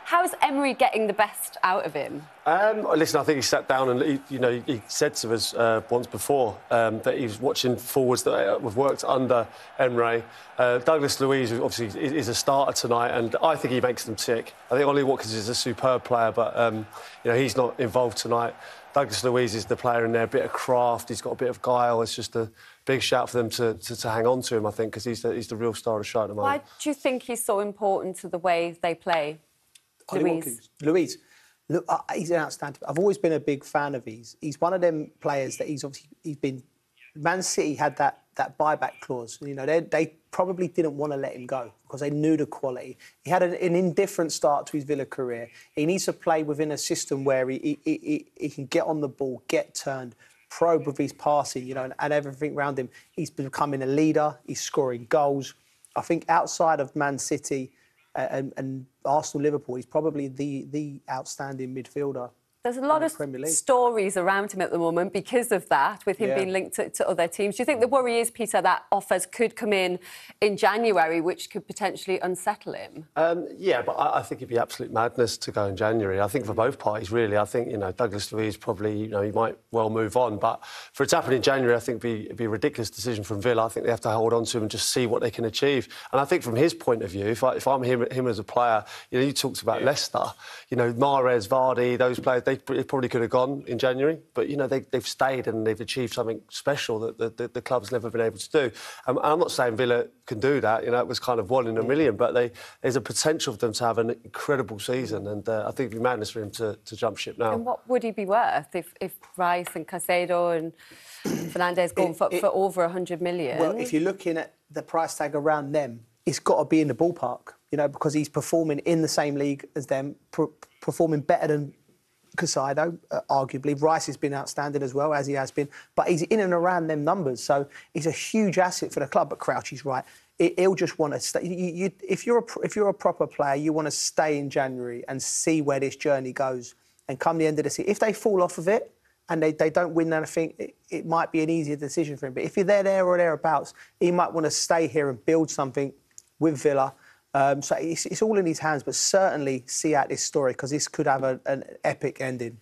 How's Emery getting the best out of him? Listen, I think he sat down and he said to us once before that he was watching forwards that have worked under Emery. Douglas Luiz obviously is a starter tonight, and I think he makes them tick. I think Ollie Watkins is a superb player, but he's not involved tonight. Douglas Luiz is the player in there, a bit of craft, he's got a bit of guile. It's just a big shout for them to hang on to him, I think, because he's the real star of the show at the moment. Why do you think he's so important to the way they play? Luiz. Look, he's an outstanding. I've always been a big fan of his. He's one of them players that he's been. Man City had that buyback clause. They probably didn't want to let him go because they knew the quality. He had an indifferent start to his Villa career. He needs to play within a system where he can get on the ball, get turned, probe with his passing, and everything around him. He's becoming a leader. He's scoring goals. I think outside of Man City and Arsenal, Liverpool, he's probably the outstanding midfielder. There's a lot of stories around him at the moment because of that, with him being linked to other teams. Do you think the worry is, Peter, that offers could come in January, which could potentially unsettle him? Yeah, but I think it'd be absolute madness to go in January. I think for both parties, really. I think, Douglas Luiz probably, he might well move on. But for it to happen in January, I think it'd be a ridiculous decision from Villa. I think they have to hold on to him and just see what they can achieve. And I think from his point of view, if I'm him as a player, you talked about Leicester, Mahrez, Vardy, those players, they probably could have gone in January, but they've stayed and they've achieved something special that the club's never been able to do. And I'm not saying Villa can do that. It was kind of 1 in a million, but there's a potential for them to have an incredible season, and I think it'd be madness for him to jump ship now. And what would he be worth if Rice and Caicedo and Fernandes going for over 100 million? Well, if you're looking at the price tag around them, it's got to be in the ballpark, because he's performing in the same league as them, performing better than Caicedo, arguably. Rice has been outstanding as well, as he has been, but he's in and around them numbers, so he's a huge asset for the club. But Crouchy's right; he'll just want to stay. If you're a proper player, you want to stay in January and see where this journey goes. And come the end of the season, if they fall off of it and they don't win anything, it might be an easier decision for him. But if you're there or thereabouts, he might want to stay here and build something with Villa. So it's all in his hands, but certainly see out this story, because this could have an epic ending.